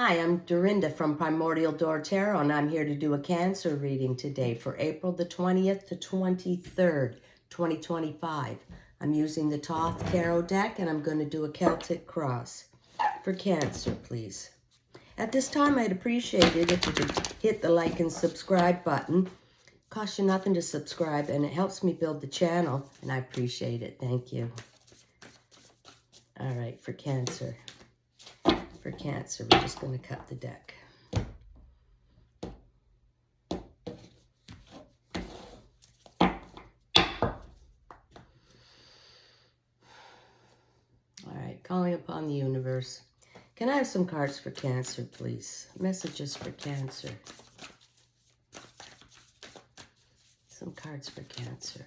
Hi, I'm Dorinda from PrimordialDor Tarot, and I'm here to do a Cancer reading today for April the 20th to 23rd, 2025. I'm using the Thoth Tarot deck, and I'm going to do a Celtic cross for Cancer, please. At this time, I'd appreciate it if you could hit the like and subscribe button. Costs you nothing to subscribe, and it helps me build the channel, and I appreciate it. Thank you. All right, for Cancer. For Cancer, we're just going to cut the deck. All right, calling upon the universe. Can I have some cards for Cancer, please? Messages for Cancer. Some cards for Cancer.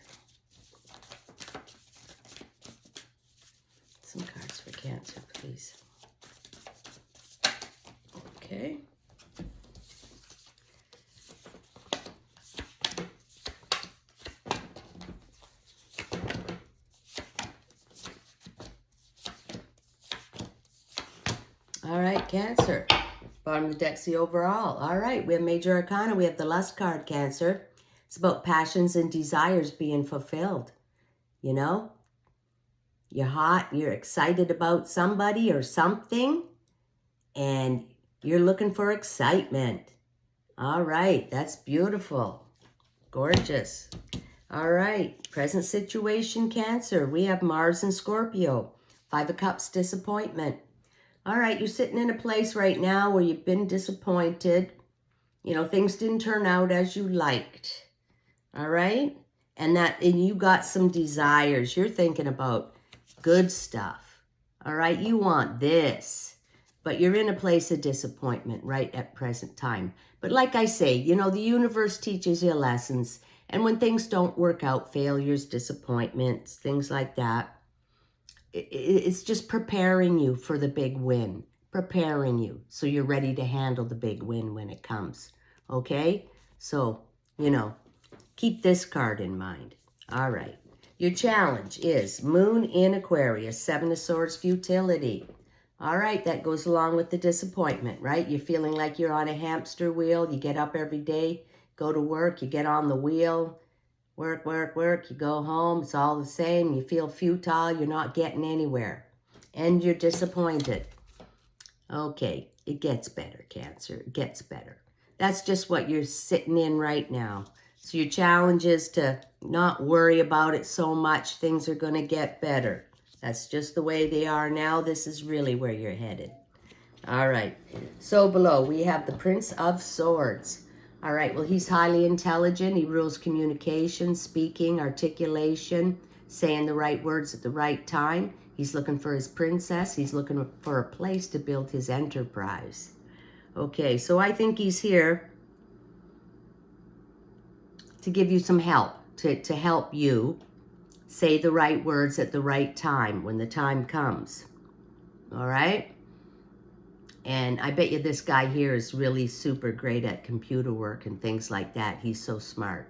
Some cards for Cancer, please. Okay. All right, Cancer. Bottom of the deck's the overall. All right, we have Major Arcana. We have the Lust card, Cancer. It's about passions and desires being fulfilled. You know? You're hot, you're excited about somebody or something, and you're looking for excitement. All right, that's beautiful. Gorgeous. All right, present situation, Cancer. We have Mars and Scorpio. Five of Cups, disappointment. All right, you're sitting in a place right now where you've been disappointed. You know, things didn't turn out as you liked. All right? And you got some desires. You're thinking about good stuff. All right? You want this. But you're in a place of disappointment right at present time. But like I say, you know, the universe teaches you lessons. And when things don't work out, failures, disappointments, things like that, it's just preparing you for the big win. Preparing you so you're ready to handle the big win when it comes. Okay? So, you know, keep this card in mind. All right. Your challenge is Moon in Aquarius, Seven of Swords, futility. All right, that goes along with the disappointment, right? You're feeling like you're on a hamster wheel. You get up every day, go to work, you get on the wheel, work, work, work. You go home, it's all the same. You feel futile, you're not getting anywhere. And you're disappointed. Okay, it gets better, Cancer. It gets better. That's just what you're sitting in right now. So your challenge is to not worry about it so much. Things are going to get better. That's just the way they are now. This is really where you're headed. All right. So below, we have the Prince of Swords. All right. Well, he's highly intelligent. He rules communication, speaking, articulation, saying the right words at the right time. He's looking for his princess. He's looking for a place to build his enterprise. Okay. So I think he's here to give you some help, to help you say the right words at the right time when the time comes. All right? And I bet you this guy here is really super great at computer work and things like that. He's so smart.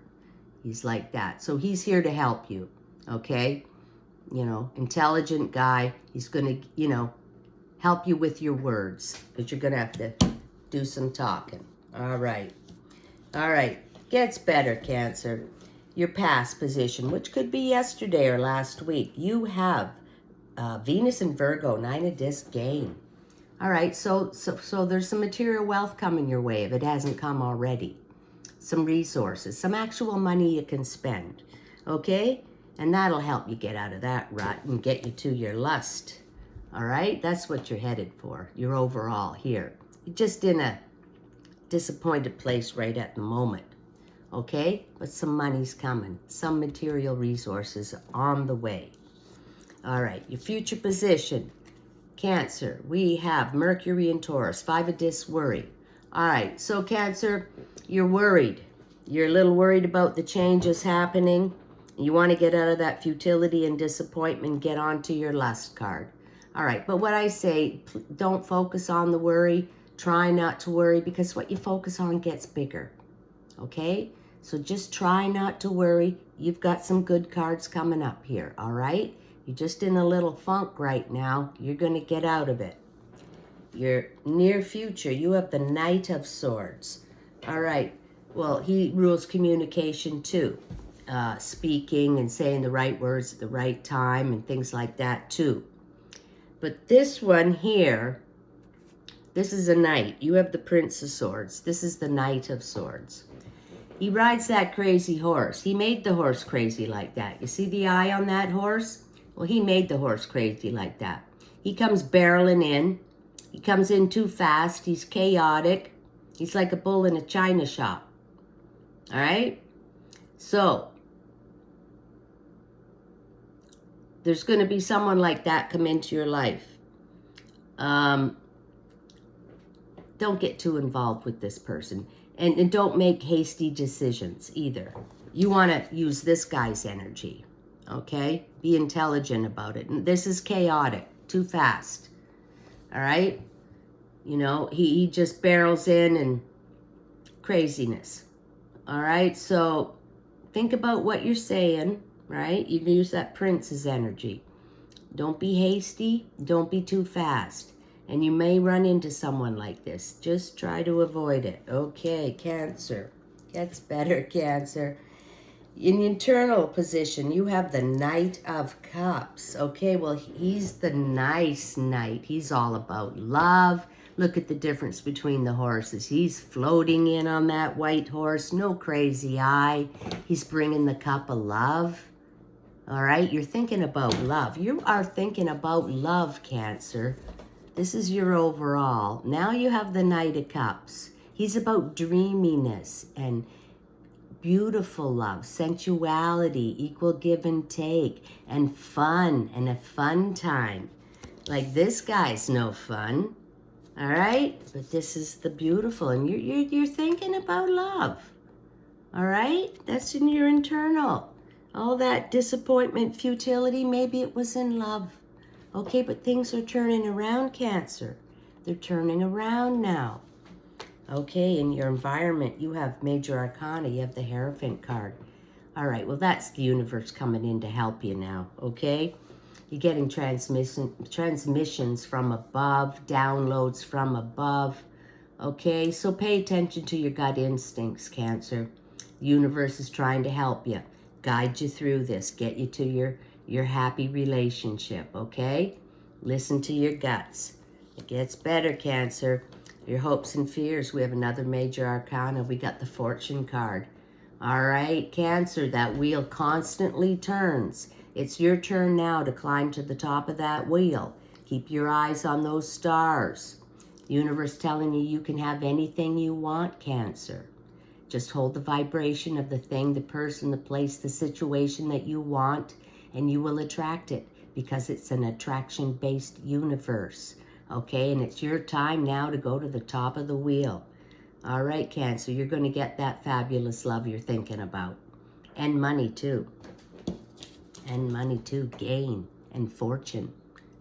He's like that. So he's here to help you, okay? You know, intelligent guy. He's going to, you know, help you with your words because you're going to have to do some talking. All right. All right. Gets better, Cancer. Your past position, which could be yesterday or last week. You have Venus and Virgo, Nine of Discs, gain. All right, so there's some material wealth coming your way if it hasn't come already. Some resources, some actual money you can spend, okay? And that'll help you get out of that rut and get you to your lust. All right, that's what you're headed for. You're overall here. You're just in a disappointed place right at the moment. Okay, but some money's coming. Some material resources on the way. All right, your future position. Cancer, we have Mercury and Taurus. Five of Discs, worry. All right, so Cancer, you're worried. You're a little worried about the changes happening. You want to get out of that futility and disappointment, get onto your lust card. All right, but what I say, don't focus on the worry. Try not to worry because what you focus on gets bigger. Okay? So just try not to worry. You've got some good cards coming up here, all right? You're just in a little funk right now. You're going to get out of it. Your near future, you have the Knight of Swords. All right. Well, he rules communication too. Speaking and saying the right words at the right time and things like that too. But this one here, this is a knight. You have the Prince of Swords. This is the Knight of Swords. He rides that crazy horse. He made the horse crazy like that. You see the eye on that horse? Well, he made the horse crazy like that. He comes barreling in. He comes in too fast. He's chaotic. He's like a bull in a china shop. All right? So, there's going to be someone like that come into your life. Don't get too involved with this person. And don't make hasty decisions either. You want to use this guy's energy, okay? Be intelligent about it. And this is chaotic, too fast, all right? You know, he just barrels in and craziness, all right? So think about what you're saying, right? You can use that Prince's energy. Don't be hasty. Don't be too fast. And you may run into someone like this. Just try to avoid it. Okay, Cancer. Gets better, Cancer. In the internal position, you have the Knight of Cups. Okay, well, he's the nice knight. He's all about love. Look at the difference between the horses. He's floating in on that white horse. No crazy eye. He's bringing the cup of love. All right, you're thinking about love. You are thinking about love, Cancer. This is your overall. Now you have the Knight of Cups. He's about dreaminess and beautiful love, sensuality, equal give and take, and fun, and a fun time. Like this guy's no fun, all right? But this is the beautiful, and you're thinking about love, all right? That's in your internal. All that disappointment, futility, maybe it was in love. Okay, but things are turning around, Cancer. They're turning around now. Okay, in your environment, you have Major Arcana. You have the Hierophant card. All right, well, that's the universe coming in to help you now, okay? You're getting transmissions from above, downloads from above, okay? So pay attention to your gut instincts, Cancer. The universe is trying to help you, guide you through this, get you to your happy relationship, okay? Listen to your guts. It gets better, Cancer. Your hopes and fears. We have another Major Arcana. We got the Fortune card. All right, Cancer, that wheel constantly turns. It's your turn now to climb to the top of that wheel. Keep your eyes on those stars. Universe telling you can have anything you want, Cancer. Just hold the vibration of the thing, the person, the place, the situation that you want, and you will attract it because it's an attraction-based universe, okay? And it's your time now to go to the top of the wheel. All right, Cancer, you're going to get that fabulous love you're thinking about. And money, too. And money, too. Gain and fortune.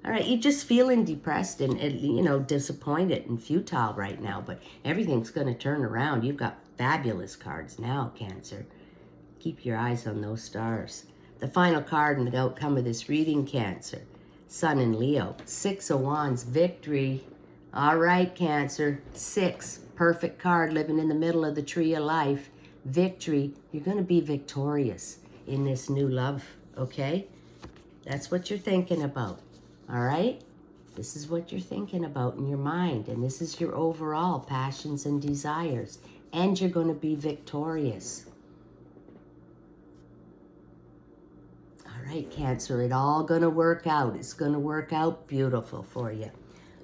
All right, you're just feeling depressed and you know, disappointed and futile right now, but everything's going to turn around. You've got fabulous cards now, Cancer. Keep your eyes on those stars. The final card and the outcome of this reading, Cancer. Sun and Leo. 6 of Wands, victory. All right, Cancer. 6, perfect card, living in the middle of the tree of life. Victory. You're going to be victorious in this new love, okay? That's what you're thinking about, all right? This is what you're thinking about in your mind, and this is your overall passions and desires, and you're going to be victorious. All right, Cancer, it's all going to work out. It's going to work out beautiful for you.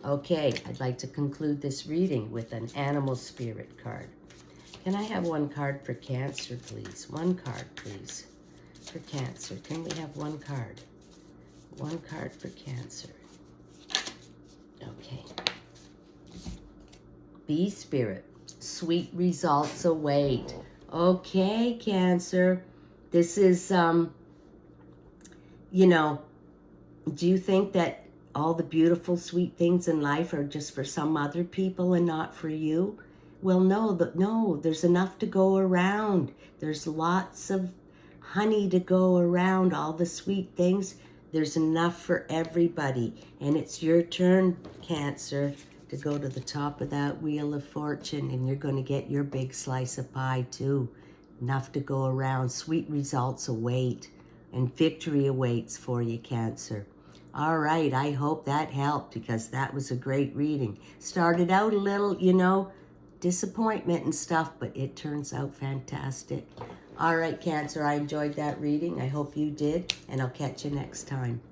Okay, I'd like to conclude this reading with an animal spirit card. Can I have one card for Cancer, please? One card, please, for Cancer. Can we have one card? One card for Cancer. Okay. Bee Spirit. Sweet results await. Okay, Cancer. This is, you know, do you think that all the beautiful, sweet things in life are just for some other people and not for you? Well, no, there's enough to go around. There's lots of honey to go around, all the sweet things. There's enough for everybody. And it's your turn, Cancer, to go to the top of that Wheel of Fortune, and you're going to get your big slice of pie too. Enough to go around. Sweet results await, and victory awaits for you, Cancer. All right, I hope that helped, because that was a great reading. Started out a little, you know, disappointment and stuff, but it turns out fantastic. All right, Cancer, I enjoyed that reading. I hope you did, and I'll catch you next time.